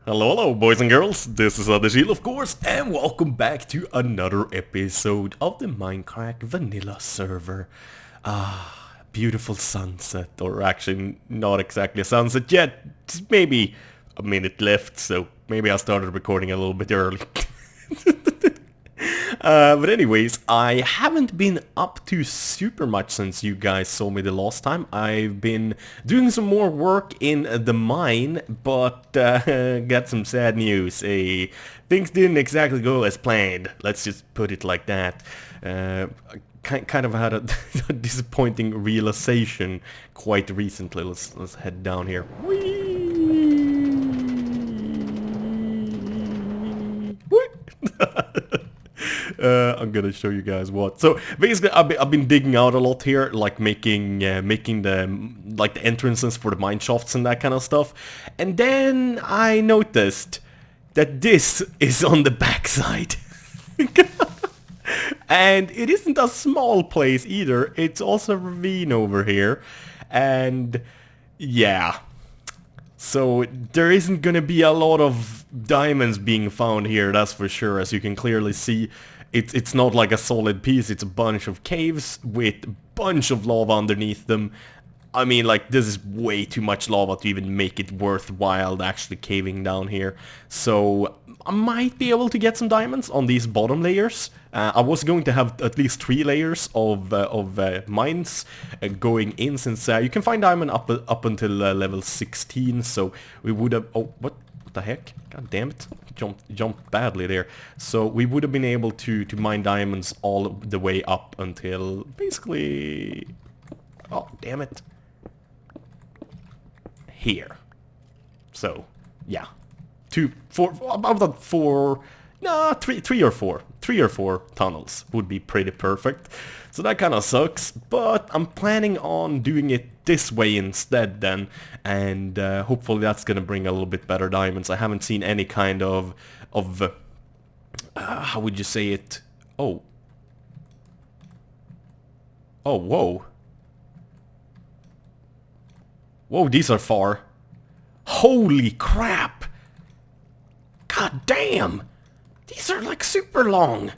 Hello, boys and girls, this is Adeshil, of course, and welcome back to another episode of the Mindcrack Vanilla server. Beautiful sunset, or actually not exactly a sunset yet, just maybe a minute left, so maybe I started recording a little bit early. But anyways, I haven't been up to super much since you guys saw me the last time. I've been doing some more work in the mine, but got some sad news. Things didn't exactly go as planned. Let's just put it like that. Kind of had a disappointing realization quite recently. Let's head down here. Whee! I'm gonna show you guys what. So basically, I've been digging out a lot here, like making the entrances for the mine shafts and that kind of stuff. And then I noticed that this is on the backside, and it isn't a small place either. It's also a ravine over here, and yeah. So there isn't gonna be a lot of diamonds being found here, that's for sure. As you can clearly see, it's not like a solid piece, it's a bunch of caves with a bunch of lava underneath them. I mean, like, this is way too much lava to even make it worthwhile actually caving down here. So I might be able to get some diamonds on these bottom layers. I was going to have at least 3 layers of mines going in, since you can find diamond up until level 16. So we would have... Oh, what the heck? God damn it. Jumped badly there. So we would have been able to mine diamonds all the way up until basically... Oh, damn it. Here. So, yeah. 3 or 4 tunnels would be pretty perfect. So that kind of sucks, but I'm planning on doing it this way instead then, and hopefully that's gonna bring a little bit better diamonds. I haven't seen any kind of how would you say it? Oh, whoa. Whoa, these are far. Holy crap! God damn! These are like super long.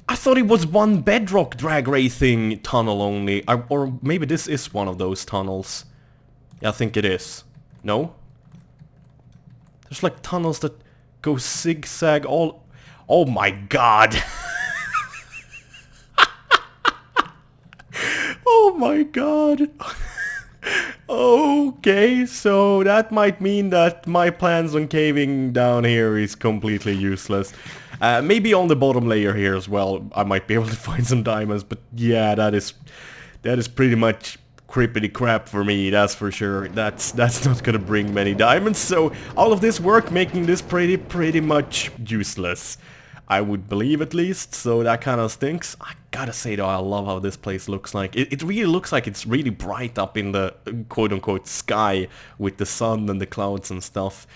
I thought it was one bedrock drag racing tunnel only. Or maybe this is one of those tunnels. Yeah, I think it is. No? There's like tunnels that go zigzag all... Oh my god! Oh my god! Okay, so that might mean that my plans on caving down here is completely useless. Maybe on the bottom layer here as well, I might be able to find some diamonds, but yeah, that is pretty much crippity crap for me, that's for sure. That's not gonna bring many diamonds, so all of this work making this pretty much useless, I would believe, at least, so that kind of stinks. I gotta say though, I love how this place looks like. It really looks like it's really bright up in the quote-unquote sky with the sun and the clouds and stuff.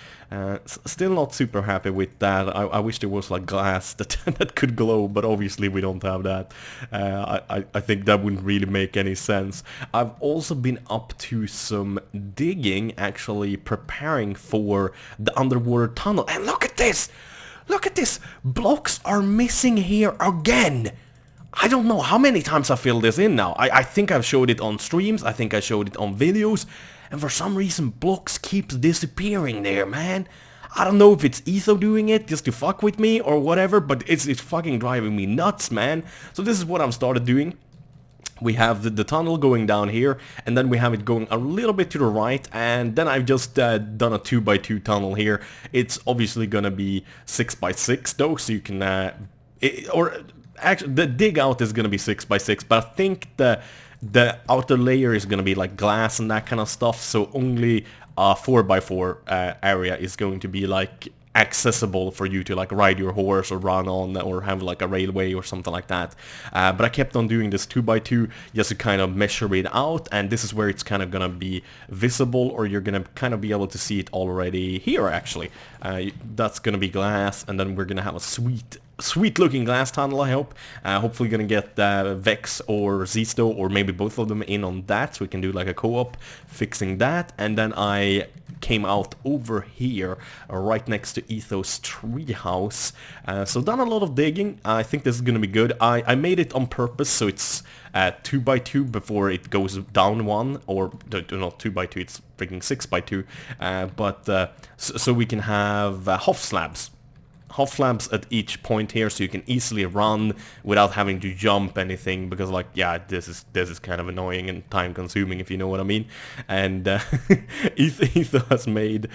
Still not super happy with that. I wish there was like glass that, that could glow, but obviously we don't have that. I think that wouldn't really make any sense. I've also been up to some digging, actually preparing for the underwater tunnel. And look at this! Look at this! Blocks are missing here again! I don't know how many times I filled this in now. I think I've showed it on streams, I think I showed it on videos, and for some reason blocks keeps disappearing there, man. I don't know if it's Etho doing it just to fuck with me or whatever, but it's fucking driving me nuts, man. So this is what I've started doing. We have the tunnel going down here, and then we have it going a little bit to the right, and then I've just done a 2x2 tunnel here. It's obviously gonna be 6x6 though, so you can actually the dig out is gonna be 6x6, but I think the outer layer is gonna be like glass and that kind of stuff, so only a 4x4 area is going to be like accessible for you to like ride your horse or run on, or have like a railway or something like that. But I kept on doing this 2x2 just to kind of measure it out, and this is where it's kind of gonna be visible, or you're gonna kind of be able to see it already here actually. That's gonna be glass, and then we're gonna have a sweet sweet looking glass tunnel, I hope. Hopefully gonna get Vex or Zisto or maybe both of them in on that, so we can do like a co-op fixing that. And then I came out over here right next to Ethos treehouse. So done a lot of digging. I think this is gonna be good. I made it on purpose so it's 2x2 before it goes down one, or not 2x2, it's freaking 6x2. So we can have half slabs at each point here, so you can easily run without having to jump anything, because like, yeah, this is kind of annoying and time consuming, if you know what I mean. And Ether has made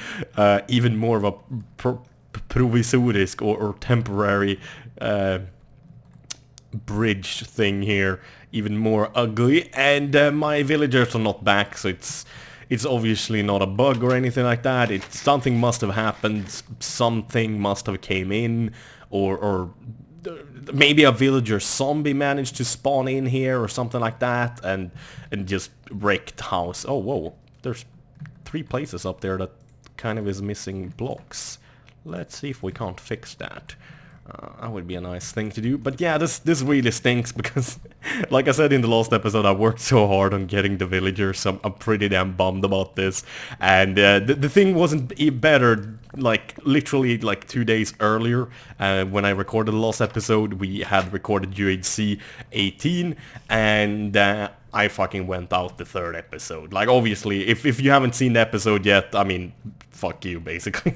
even more of a provisorisk or temporary bridge thing here, even more ugly. And my villagers are not back, so it's obviously not a bug or anything like that. Something must have happened, something must have came in, or maybe a villager zombie managed to spawn in here or something like that, and just wrecked house. Oh, whoa, there's 3 places up there that kind of is missing blocks. Let's see if we can't fix that. That would be a nice thing to do. But yeah, this really stinks because, like I said in the last episode, I worked so hard on getting the villagers, so I'm pretty damn bummed about this. And the thing wasn't better, like, literally, like, 2 days earlier, when I recorded the last episode. We had recorded UHC 18, and I fucking went out the 3rd episode. Like, obviously, if you haven't seen the episode yet, I mean, fuck you, basically.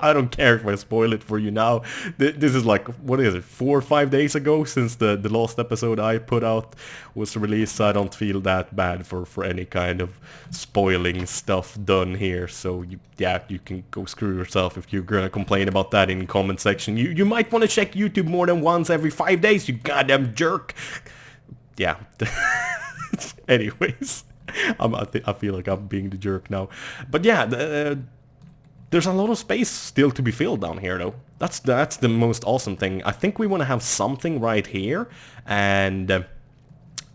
I don't care if I spoil it for you now. This is like, what is it, 4 or 5 days ago since the last episode I put out was released, so I don't feel that bad for any kind of spoiling stuff done here. So yeah, you can go screw yourself if you're gonna complain about that in the comment section. You might want to check YouTube more than once every 5 days, you goddamn jerk. Yeah. Anyways, I feel like I'm being the jerk now. But yeah, there's a lot of space still to be filled down here, though. That's the most awesome thing. I think we want to have something right here, and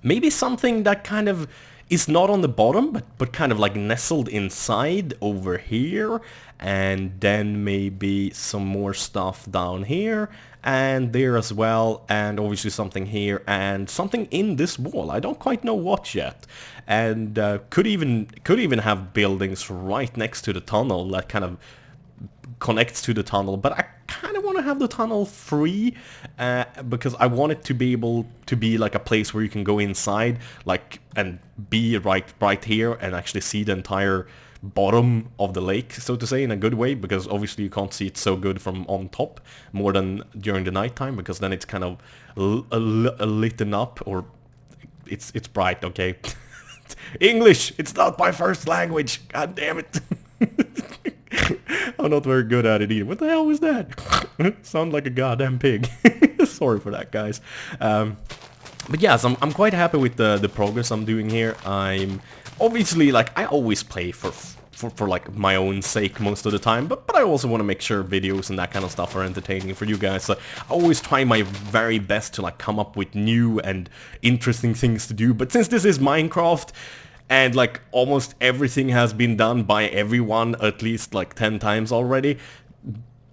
maybe something that kind of is not on the bottom, but kind of like nestled inside over here, and then maybe some more stuff down here and there as well, and obviously something here and something in this wall. I don't quite know what yet, and could even have buildings right next to the tunnel that kind of connects to the tunnel, but I kind of want to have the tunnel free, because I want it to be able to be like a place where you can go inside, like, and be right here and actually see the entire bottom of the lake, so to say, in a good way, because obviously you can't see it so good from on top more than during the nighttime, because then it's kind of lit up, or it's bright, okay? English, it's not my first language, god damn it. I'm not very good at it either. What the hell was that? Sound like a goddamn pig. Sorry for that, guys. But yes, I'm quite happy with the progress I'm doing here. I'm obviously, like, I always play for like my own sake most of the time, but I also want to make sure videos and that kind of stuff are entertaining for you guys. So I always try my very best to like come up with new and interesting things to do. But since this is Minecraft, and like almost everything has been done by everyone at least like 10 times already,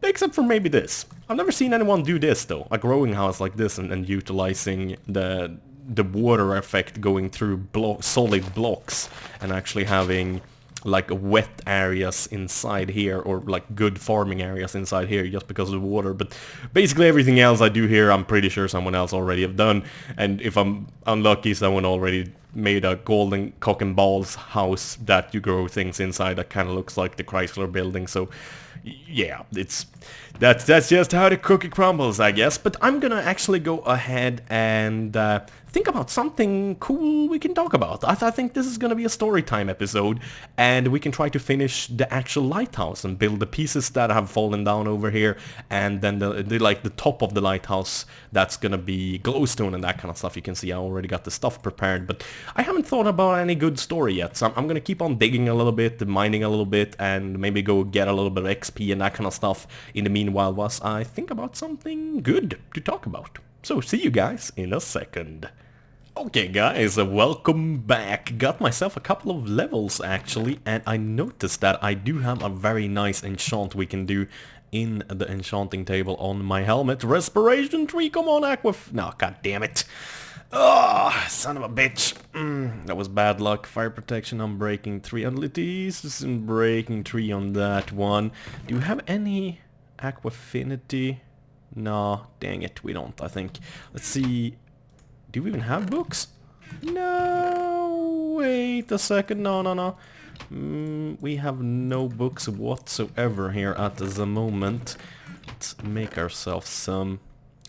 except for maybe this. I've never seen anyone do this though, a growing house like this, and utilizing the water effect going through solid blocks and actually having like wet areas inside here, or like good farming areas inside here just because of the water. But basically everything else I do here, I'm pretty sure someone else already have done, and if I'm unlucky, someone already made a golden cock and balls house that you grow things inside that kind of looks like the Chrysler building. So yeah, that's just how the cookie crumbles, I guess. But I'm gonna actually go ahead and think about something cool we can talk about. I think this is gonna be a story time episode, and we can try to finish the actual lighthouse and build the pieces that have fallen down over here, and then the top of the lighthouse that's gonna be glowstone and that kind of stuff. You can see I already got the stuff prepared, but I haven't thought about any good story yet, so I'm gonna keep on digging a little bit, mining a little bit, and maybe go get a little bit of XP and that kind of stuff in the meanwhile, whilst I think about something good to talk about. So see you guys in a second. Okay guys, welcome back. Got myself a couple of levels actually, and I noticed that I do have a very nice enchant we can do in the enchanting table on my helmet. Respiration 3, come on, Aqua... No, god damn it. Oh, son of a bitch. That was bad luck. Fire protection on breaking 3. Abilities and breaking 3 on that one. Do you have any Aqua Affinity? No, dang it, we don't, I think. Let's see. Do we even have books? No, wait a second. No. We have no books whatsoever here at the moment. Let's make ourselves some...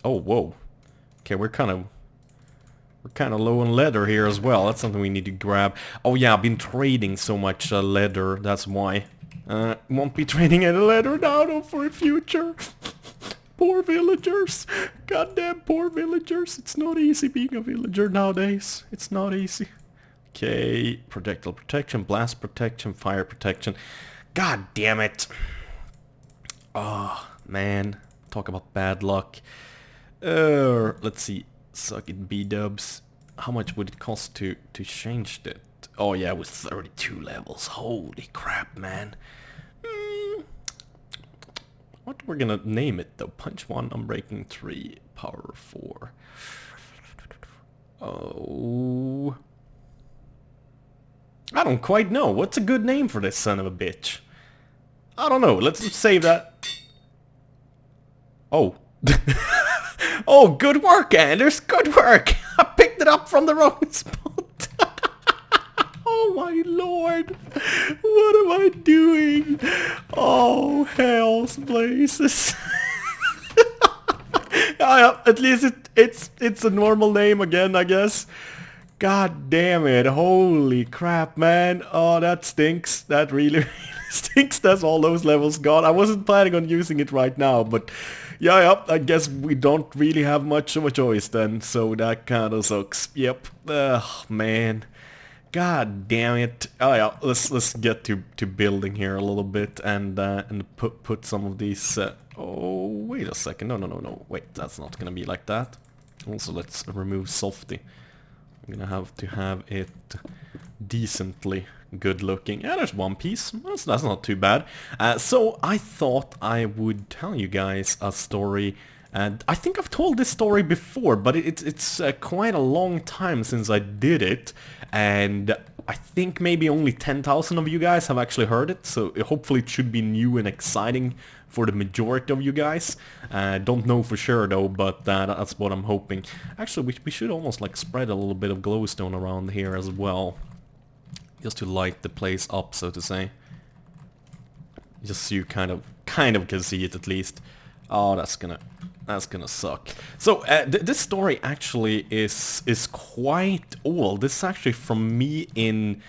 Oh, whoa. Okay, we're kind of low on leather here as well. That's something we need to grab. Oh yeah, I've been trading so much leather. That's why. Won't be trading any leather now though for the future. Poor villagers. Goddamn poor villagers. It's not easy being a villager nowadays. It's not easy. Okay, projectile protection, blast protection, fire protection. God damn it. Oh, man. Talk about bad luck. Let's see. Suck it, B-dubs. How much would it cost to change it? Oh yeah, with 32 levels. Holy crap, man. What we're gonna name it though? Punch 1, Unbreaking 3, Power 4. Oh... I don't quite know. What's a good name for this son of a bitch? I don't know. Let's just save that. Oh. Oh, good work, Anders. Good work. I picked it up from the wrong spot. Oh my lord. What am I doing? Oh, hell's blazes. At least it's a normal name again, I guess. God damn it. Holy crap, man. Oh, that stinks. That really, really stinks. That's all those levels gone. I wasn't planning on using it right now, but yeah, I guess we don't really have much of a choice then, so that kind of sucks. Yep. Ugh, man. God damn it. Oh yeah, let's get to building here a little bit and put some of these... oh, wait a second. No. Wait, that's not gonna be like that. Also, let's remove Softy. I'm gonna have to have it decently good looking. Yeah, there's one piece. That's not too bad. So I thought I would tell you guys a story. And I think I've told this story before, but it's quite a long time since I did it. And I think maybe only 10,000 of you guys have actually heard it. So hopefully it should be new and exciting for the majority of you guys. Don't know for sure though, but that's what I'm hoping. Actually, we should almost like spread a little bit of glowstone around here as well. Just to light the place up, so to say. Just so you kind of can see it at least. Oh, that's gonna suck. So this story actually is quite old. This is actually from me in...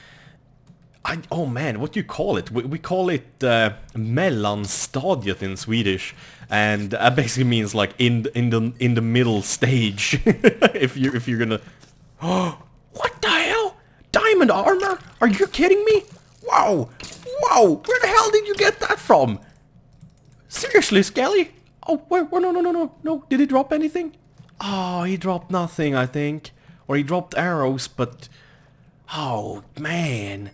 oh man, what do you call it? We call it mellanstadiet in Swedish, and that basically means like in the middle stage. if you're gonna... Oh, what the hell? Diamond armor? Are you kidding me? Wow, where the hell did you get that from? Seriously, Skelly? Oh, wait, no, did he drop anything? Oh, he dropped nothing, I think. Or he dropped arrows, but... Oh, man.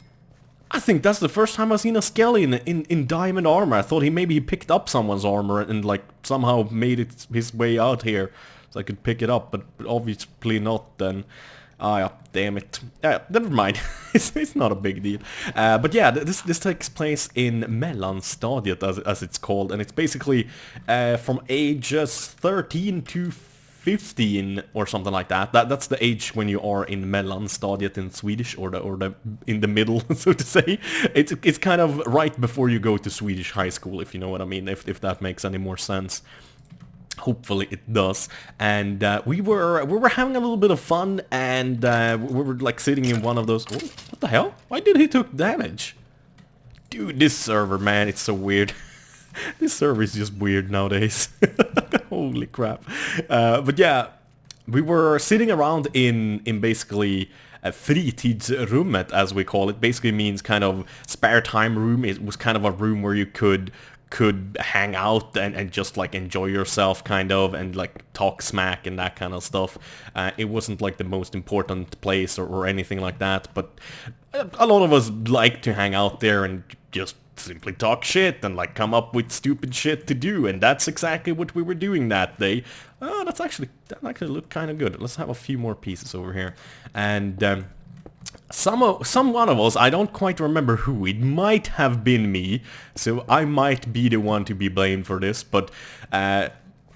I think that's the first time I've seen a Skelly in diamond armor. I thought he picked up someone's armor and like somehow made it his way out here so I could pick it up, but obviously not then. Ah, yeah, damn it. Never mind. it's not a big deal. But yeah, this takes place in mellanstadiet, as it's called, and it's basically from ages 13 to 15 or something like that. That's the age when you are in mellanstadiet in Swedish, or the in the middle, so to say. It's kind of right before you go to Swedish high school, if you know what I mean, if that makes any more sense. Hopefully it does. And we were having a little bit of fun, and we were like sitting in one of those... Oh, what the hell? Why did he took damage? Dude, this server, man, it's so weird. This server is just weird nowadays. Holy crap. But yeah, we were sitting around in basically a fritidsrummet, as we call it. Basically means kind of spare time room. It was kind of a room where you could hang out and just like enjoy yourself kind of, and like talk smack and that kind of stuff. It wasn't like the most important place or anything like that, but a lot of us like to hang out there and just simply talk shit and like come up with stupid shit to do, and that's exactly what we were doing that day. Oh, that actually looked kind of good. Let's have a few more pieces over here, and some one of us, I don't quite remember who, it might have been me, so I might be the one to be blamed for this, but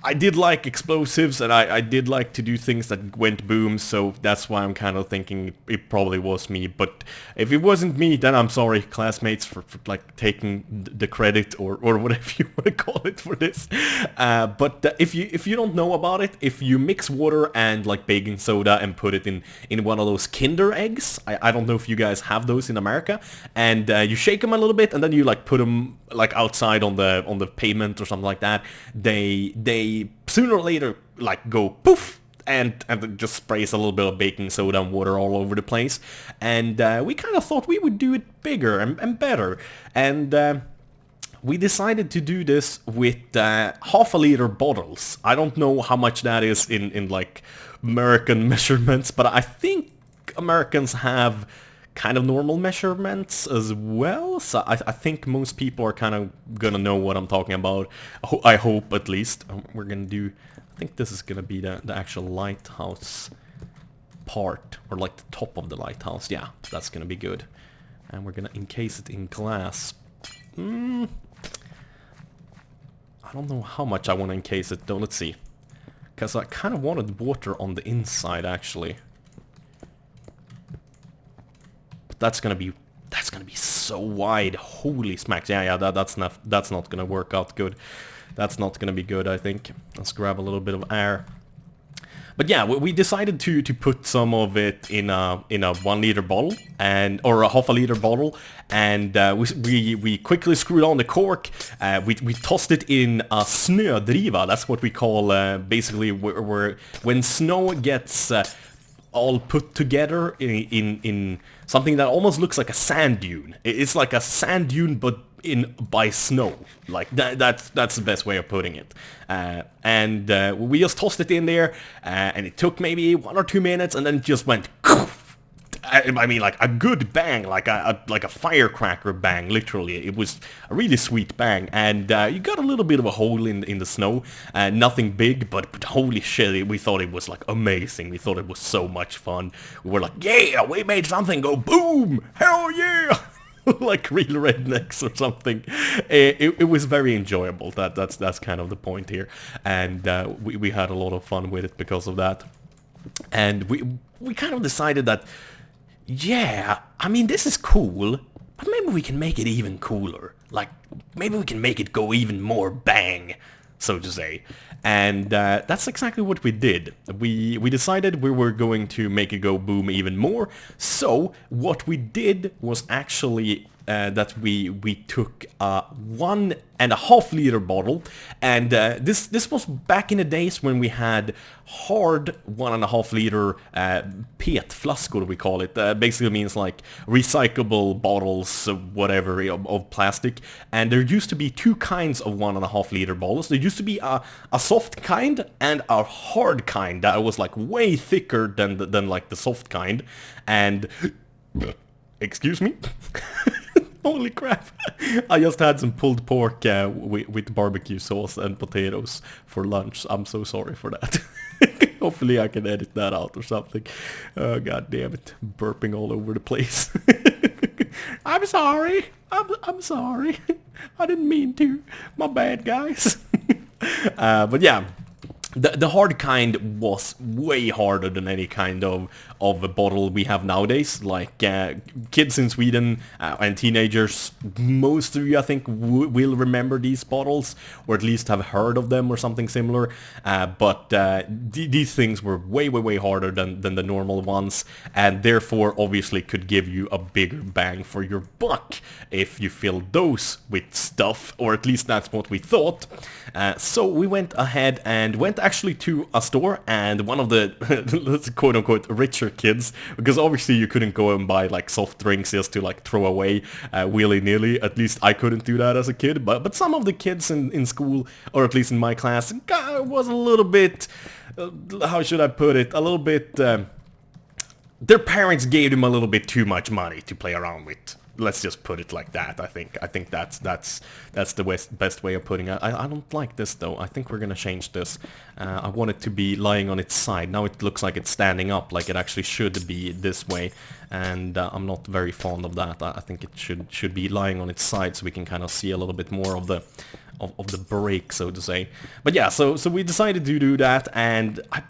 I did like explosives, and I did like to do things that went boom, so that's why I'm kind of thinking it probably was me. But if it wasn't me, then I'm sorry, classmates, for like taking the credit or whatever you want to call it for this. But if you don't know about it, if you mix water and like baking soda and put it in one of those Kinder eggs, I don't know if you guys have those in America, and you shake them a little bit, and then you like put them like outside on the pavement or something like that, they sooner or later like go poof, and it just sprays a little bit of baking soda and water all over the place. And we kind of thought we would do it bigger and better, and we decided to do this with half a liter bottles. I don't know how much that is in like American measurements, but I think Americans have kind of normal measurements as well, so I think most people are kind of gonna know what I'm talking about. I hope, at least. We're gonna do, I think this is gonna be the actual lighthouse part, or like the top of the lighthouse. Yeah, that's gonna be good. And we're gonna encase it in glass. I don't know how much I want to encase it though. Let's see, because I kind of wanted water on the inside actually. That's gonna be so wide. Holy smacks! Yeah, that's not gonna work out good. That's not gonna be good, I think. Let's grab a little bit of air. But yeah, we decided to put some of it in a 1 liter bottle, or a half a liter bottle, and we quickly screwed on the cork. We tossed it in a snödriva. That's what we call basically where when snow gets all put together in something that almost looks like a sand dune. It's like a sand dune, but by snow. Like that's the best way of putting it. And we just tossed it in there, and it took maybe 1 or 2 minutes, and then it just went. I mean, like a good bang, like a firecracker bang. Literally, it was a really sweet bang, and you got a little bit of a hole in the snow. Nothing big, but holy shit, we thought it was like amazing. We thought it was so much fun. We were like, yeah, we made something go boom, hell yeah. Like real rednecks or something. It was very enjoyable. That's kind of the point here, and we had a lot of fun with it because of that. And we kind of decided that, yeah, I mean, this is cool, but maybe we can make it even cooler. Like, maybe we can make it go even more bang, so to say. And that's exactly what we did. We decided we were going to make it go boom even more. So what we did was actually that we took a 1.5 liter bottle, and this was back in the days when we had hard 1.5 liter PET-flaskor, we call it. Basically means like recyclable bottles, whatever, of plastic. And there used to be 2 kinds of 1.5 liter bottles. There used to be a soft kind and a hard kind that was like way thicker than like the soft kind. And excuse me. Holy crap. I just had some pulled pork with barbecue sauce and potatoes for lunch. I'm so sorry for that. Hopefully I can edit that out or something. Oh, god damn it. Burping all over the place. I'm sorry. I'm sorry. I didn't mean to. My bad, guys. But yeah. The hard kind was way harder than any kind of a bottle we have nowadays. Like kids in Sweden and teenagers, most of you I think will remember these bottles, or at least have heard of them or something similar. But these things were way harder than the normal ones, and therefore obviously could give you a bigger bang for your buck if you filled those with stuff, or at least that's what we thought. So we went ahead and went actually to a store, and one of the let's quote-unquote richer kids, because obviously you couldn't go and buy like soft drinks just to like throw away willy-nilly. At least I couldn't do that as a kid, but some of the kids in school, or at least in my class, was a little bit, how should I put it, a little bit, their parents gave them a little bit too much money to play around with. let's just put it like that. I think that's the best way of putting it. I don't like this though. I think we're gonna change this. I want it to be lying on its side. Now it looks like it's standing up, like it actually should be this way, and I'm not very fond of that. I think it should be lying on its side so we can kind of see a little bit more of the break, so to say. But yeah, so we decided to do that, and I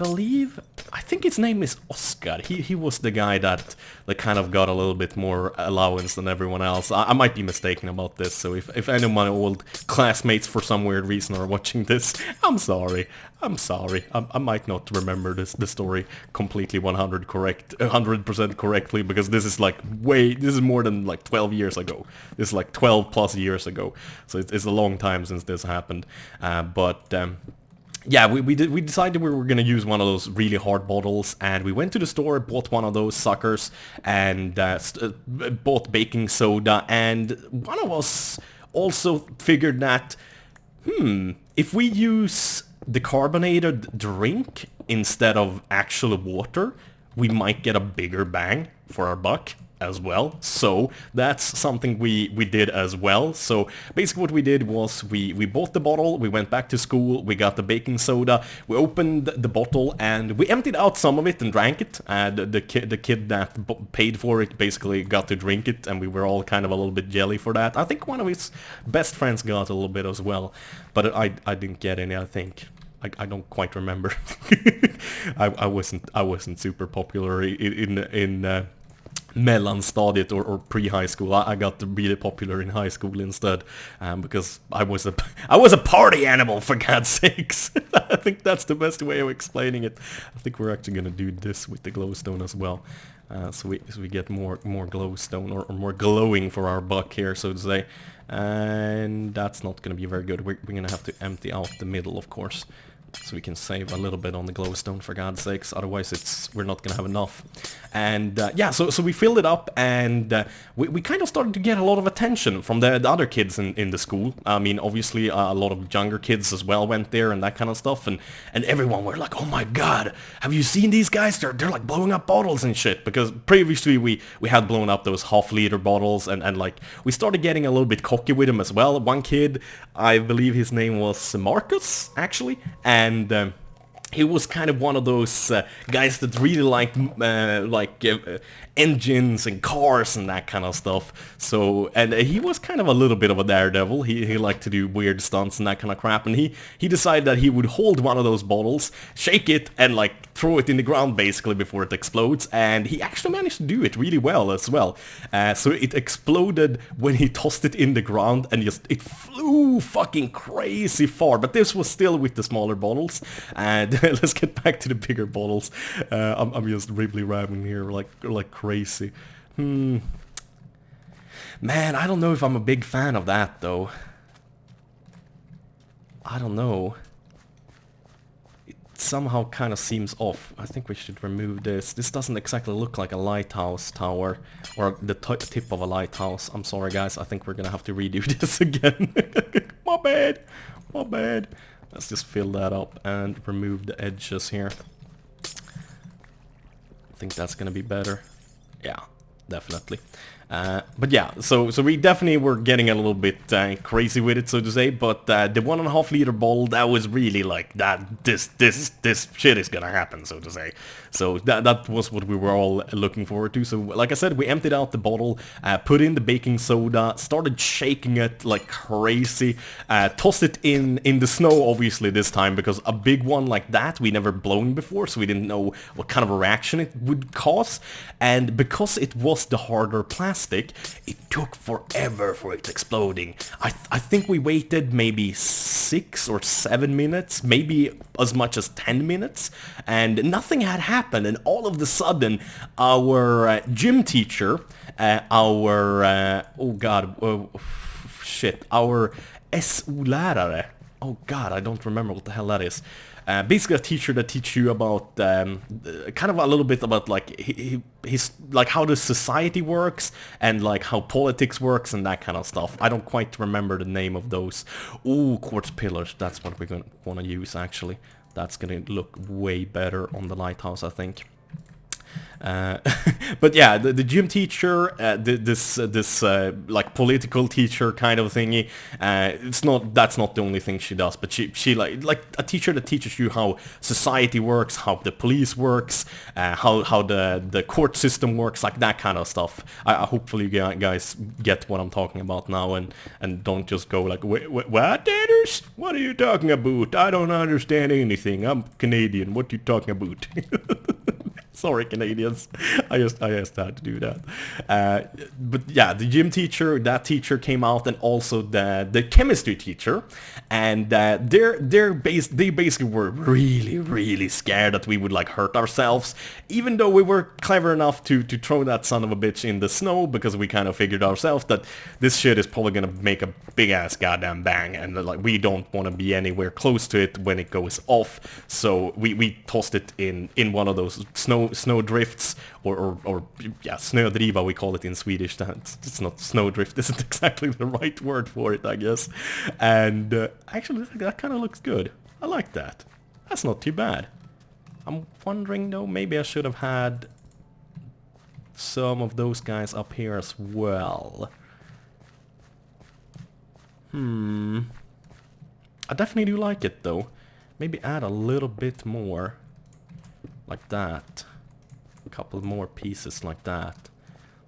think his name is Oscar. He was the guy that kind of got a little bit more allowance than everyone else. I might be mistaken about this, so if any of my old classmates for some weird reason are watching this, I'm sorry. I might not remember the story completely 100% correctly, because this is this is more than 12 years ago. This is 12 plus years ago, so it's a long time since this happened. Yeah, we decided we were gonna use one of those really hard bottles, and we went to the store, bought one of those suckers, and bought baking soda, and one of us also figured that, if we use the carbonated drink instead of actual water, we might get a bigger bang for our buck as well. So that's something we did as well. So basically what we did was we bought the bottle, we went back to school, we got the baking soda, we opened the bottle, and we emptied out some of it and drank it. The kid that paid for it basically got to drink it, and we were all kind of a little bit jelly for that. I think one of his best friends got a little bit as well, but I didn't get any, I think. I don't quite remember. I wasn't super popular in mellanstadiet or pre-high school. I got really popular in high school instead, because I was a party animal, for God's sakes. I think that's the best way of explaining it. I think we're actually gonna do this with the glowstone as well, so we get more glowstone or more glowing for our buck here, so to say. And that's not gonna be very good. We're gonna have to empty out the middle, of course, so we can save a little bit on the glowstone, for God's sakes, otherwise we're not gonna have enough. And yeah, so we filled it up, and we kind of started to get a lot of attention from the other kids in the school. I mean, obviously a lot of younger kids as well went there and that kind of stuff, and everyone were like, oh my god, have you seen these guys? They're like blowing up bottles and shit, because previously we had blown up those half-liter bottles, and like we started getting a little bit cocky with them as well. One kid, I believe his name was Marcus, actually, and he was kind of one of those guys that really liked engines and cars and that kind of stuff. So, and he was kind of a little bit of a daredevil. He liked to do weird stunts and that kind of crap. And he decided that he would hold one of those bottles, shake it, and throw it in the ground basically before it explodes. And he actually managed to do it really well as well. So it exploded when he tossed it in the ground, and it flew fucking crazy far. But this was still with the smaller bottles. And let's get back to the bigger bottles. I'm just ribbly rabbing here like crazy. Man, I don't know if I'm a big fan of that though. I don't know. It somehow kind of seems off. I think we should remove this. This doesn't exactly look like a lighthouse tower, or the tip of a lighthouse. I'm sorry guys, I think we're gonna have to redo this again. My bad. Let's just fill that up and remove the edges here. I think that's gonna be better. Yeah, definitely. But yeah, so we definitely were getting a little bit crazy with it, so to say. But the 1.5 liter bottle, that was really like that. This shit is gonna happen, so to say. So that was what we were all looking forward to. So like I said, we emptied out the bottle, put in the baking soda, started shaking it like crazy, tossed it in the snow, obviously this time, because a big one like that we never blown before, so we didn't know what kind of a reaction it would cause. And because it was the harder plastic, it took forever for it exploding. I think we waited maybe 6 or 7 minutes, maybe as much as 10 minutes, and nothing had happened. And all of a sudden, our gym teacher, our our SO-lärare. Oh god, I don't remember what the hell that is. Basically a teacher that teaches you about kind of a little bit about his how the society works and how politics works and that kind of stuff. I don't quite remember the name of those. Ooh, quartz pillars, that's what we're gonna want to use actually. That's gonna look way better on the lighthouse, I think. But yeah, the gym teacher, this like political teacher kind of thingy. That's not the only thing she does, but she like a teacher that teaches you how society works, how the police works, how the court system works, like that kind of stuff. Hopefully you guys get what I'm talking about now, and don't just go like, what, Anders? What are you talking about? I don't understand anything. I'm Canadian. What are you talking about? Sorry, Canadians. I just had to do that. But yeah, the gym teacher, that teacher came out, and also the chemistry teacher, and they basically were really scared that we would like hurt ourselves, even though we were clever enough to throw that son of a bitch in the snow, because we kind of figured ourselves that this shit is probably gonna make a big ass goddamn bang, and like we don't want to be anywhere close to it when it goes off. So we tossed it in one of those snow drifts, or yeah, snödriva we call it in Swedish. It's not snowdrift, isn't exactly the right word for it, I guess. And actually that kind of looks good. I like that. That's not too bad. I'm wondering though, maybe I should have had some of those guys up here as well. I definitely do like it though. Maybe add a little bit more like that. A couple more pieces like that.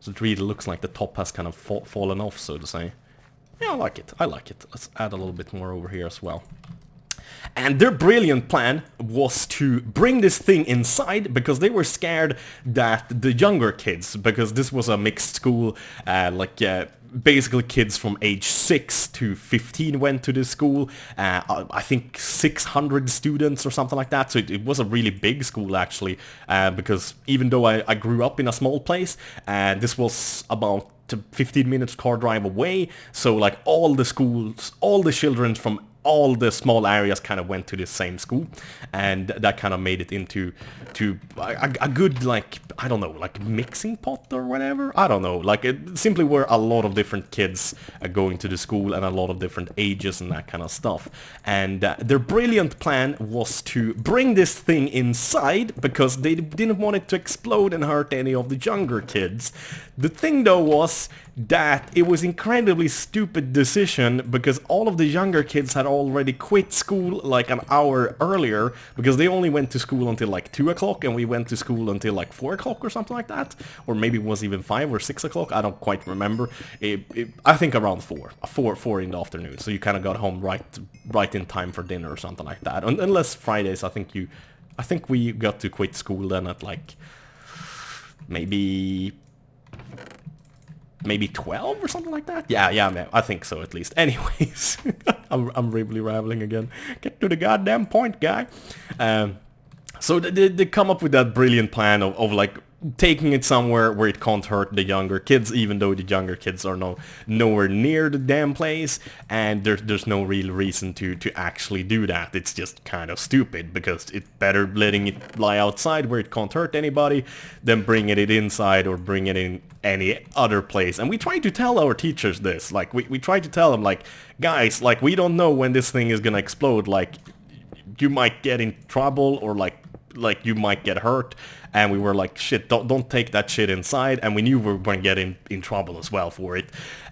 So it really looks like the top has kind of fallen off, so to say. Yeah, I like it. I like it. Let's add a little bit more over here as well. And their brilliant plan was to bring this thing inside, because they were scared that the younger kids, because this was a mixed school, basically kids from age 6 to 15 went to this school. I think 600 students or something like that, so it was a really big school actually, because even though I grew up in a small place, this was about 15 minutes car drive away, so like all the schools, all the children from all the small areas kind of went to the same school, and that kind of made it into a good, like, I don't know, like mixing pot or whatever, I don't know, like it simply were a lot of different kids going to the school, and a lot of different ages and that kind of stuff. And their brilliant plan was to bring this thing inside, because they didn't want it to explode and hurt any of the younger kids. The thing though was that it was incredibly stupid decision, because all of the younger kids had already quit school like an hour earlier, because they only went to school until like 2 o'clock, and we went to school until like 4 o'clock or something like that, or maybe it was even 5 or 6 o'clock, I don't quite remember. I think around 4 in the afternoon, so you kind of got home right in time for dinner or something like that. Unless Fridays, I think we got to quit school then at like maybe 12 or something like that. Yeah, man, I think so at least. Anyways, I'm really rambling again. Get to the goddamn point, guy. So they come up with that brilliant plan of like taking it somewhere where it can't hurt the younger kids, even though the younger kids are nowhere near the damn place, and there's no real reason to actually do that. It's just kind of stupid, because it's better letting it lie outside where it can't hurt anybody than bringing it inside or bring it in any other place. And we try to tell our teachers this, like we try to tell them, like, guys, like, we don't know when this thing is gonna explode, like, you might get in trouble, or like you might get hurt. And we were like, shit, don't take that shit inside, and we knew we were going to get in trouble as well for it.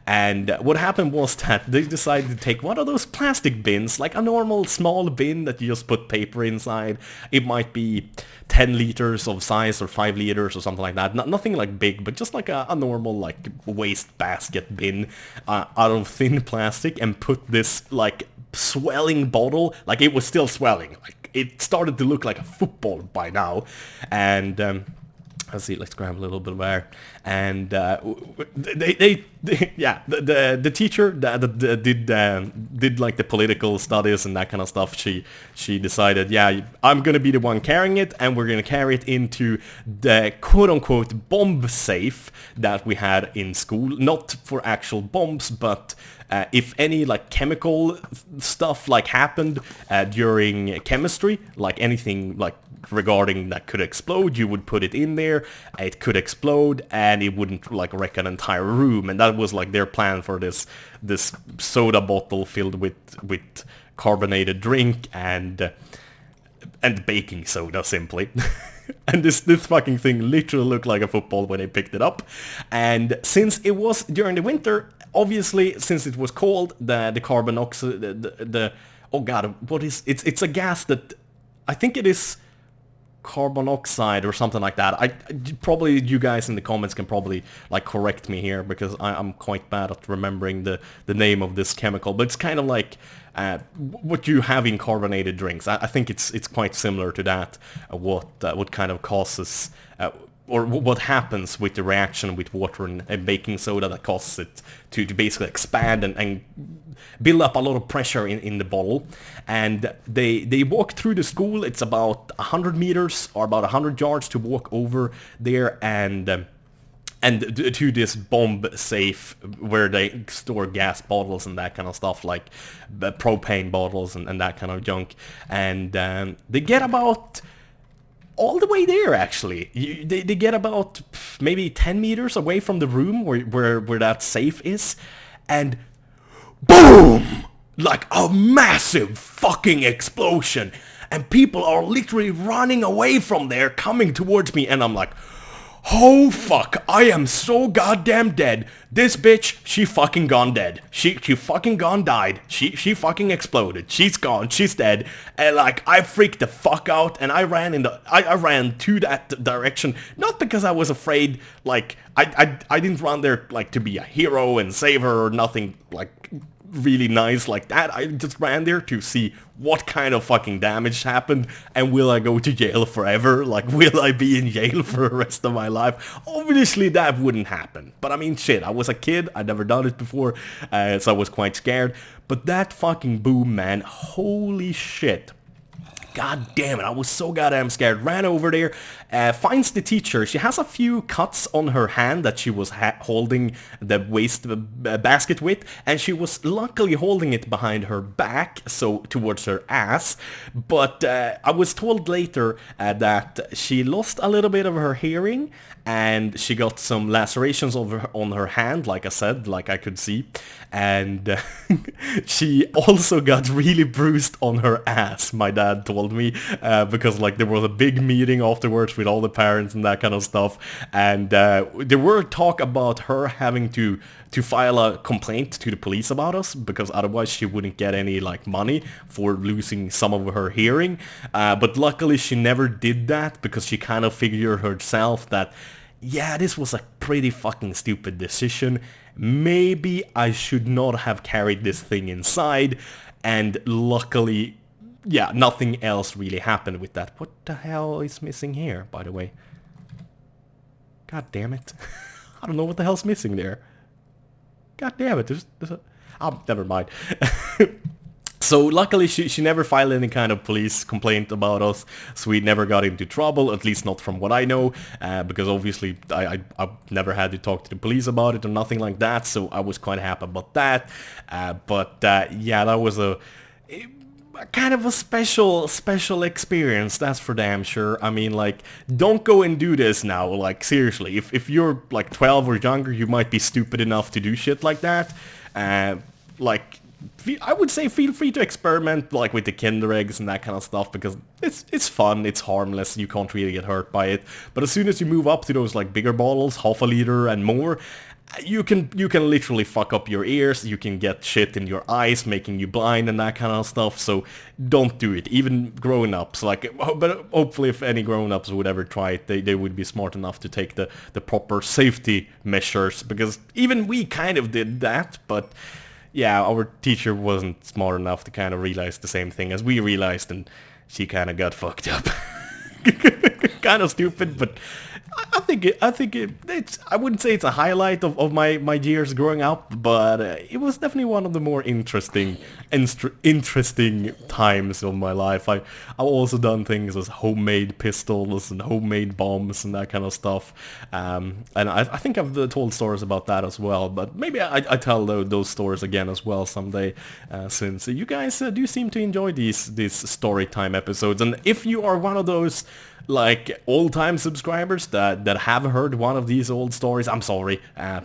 And what happened was that they decided to take one of those plastic bins, like a normal small bin that you just put paper inside. It might be 10 liters of size, or 5 liters or something like that. Nothing like big, but just like a normal like waste basket bin out of thin plastic, and put this like swelling bottle, like it was still swelling, like it started to look like a football by now. And let's see, let's grab a little bit of air. And the teacher that did like the political studies and that kind of stuff, she decided, yeah, I'm gonna be the one carrying it, and we're gonna carry it into the quote-unquote bomb safe that we had in school, not for actual bombs, but if any like chemical stuff like happened during chemistry, like anything like regarding that could explode, you would put it in there, it could explode, and it wouldn't like wreck an entire room. And that was like their plan for this soda bottle filled with carbonated drink. And and baking soda, simply. And this fucking thing literally looked like a football when I picked it up. And since it was during the winter, obviously, since it was cold, the carbon oxide, the oh god, what is it's a gas that I think it is carbon oxide or something like that. I probably, you guys in the comments can probably like correct me here, because I'm quite bad at remembering the name of this chemical, but it's kind of like what you have in carbonated drinks. I think it's quite similar to that. What kind of causes or what happens with the reaction with water and baking soda that causes it to basically expand and build up a lot of pressure in the bottle. And they walk through the school. It's about 100 meters or about 100 yards to walk over there and to this bomb safe where they store gas bottles and that kind of stuff, like propane bottles and that kind of junk. And they get about all the way there, actually. They get about maybe 10 meters away from the room where that safe is, and boom! Like a massive fucking explosion, and people are literally running away from there, coming towards me, and I'm like, oh fuck, I am so goddamn dead. This bitch, she fucking gone dead. She fucking gone died. She fucking exploded. She's gone. She's dead. And like, I freaked the fuck out, and I ran I ran to that direction, not because I was afraid, like, I didn't run there like to be a hero and save her or nothing like really nice like that. I just ran there to see what kind of fucking damage happened, and will I go to jail forever? Like, will I be in jail for the rest of my life? Obviously that wouldn't happen, but I mean, shit, I was a kid, I'd never done it before, so I was quite scared. But that fucking boom, man, holy shit. God damn it, I was so goddamn scared. Ran over there, finds the teacher. She has a few cuts on her hand that she was holding the waste basket with, and she was luckily holding it behind her back, so towards her ass. But I was told later that she lost a little bit of her hearing, and she got some lacerations on her hand, like I said, like I could see. And she also got really bruised on her ass, my dad told me, because like there was a big meeting afterwards with all the parents and that kind of stuff, and there were talk about her having to file a complaint to the police about us, because otherwise she wouldn't get any like money for losing some of her hearing. But luckily she never did that, because she kind of figured herself that, yeah, this was a pretty fucking stupid decision. Maybe I should not have carried this thing inside. And luckily, yeah, nothing else really happened with that. What the hell is missing here, by the way? God damn it. I don't know what the hell's missing there. God damn it. There's a... Oh, never mind. So luckily she never filed any kind of police complaint about us, so we never got into trouble, at least not from what I know, because obviously I've never had to talk to the police about it or nothing like that, so I was quite happy about that. But yeah, that was a kind of a special experience, that's for damn sure. I mean, like, don't go and do this now, like, seriously. If you're like 12 or younger, you might be stupid enough to do shit like that. Like, I would say feel free to experiment, like with the Kinder eggs and that kind of stuff, because it's fun, it's harmless, you can't really get hurt by it. But as soon as you move up to those like bigger bottles, half a liter and more, you can literally fuck up your ears, you can get shit in your eyes, making you blind and that kind of stuff, so don't do it, even grown-ups. Like, but hopefully if any grown-ups would ever try it, they would be smart enough to take the proper safety measures, because even we kind of did that, but yeah, our teacher wasn't smart enough to kind of realize the same thing as we realized, and she kind of got fucked up. Kind of stupid, but I think it's I wouldn't say it's a highlight of my years growing up, but it was definitely one of the more interesting times of my life. I've also done things as homemade pistols and homemade bombs and that kind of stuff, and I think I've told stories about that as well, but maybe I tell those stories again as well someday, since you guys do seem to enjoy these story time episodes. And if you are one of those like old-time subscribers that have heard one of these old stories, I'm sorry,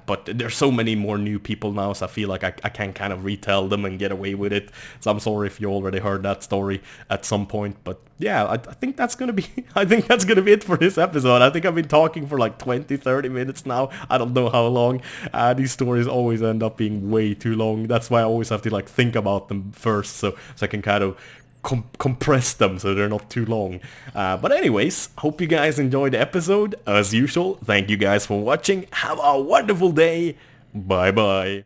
but there's so many more new people now, so I feel like I can kind of retell them and get away with it. So I'm sorry if you already heard that story at some point, but yeah, I think that's gonna be I think that's gonna be it for this episode. I think I've been talking for like 20-30 minutes now. I don't know how long. These stories always end up being way too long. That's why I always have to like think about them first, so I can kind of compress them so they're not too long. But anyways, hope you guys enjoyed the episode. As usual, thank you guys for watching. Have a wonderful day. Bye bye.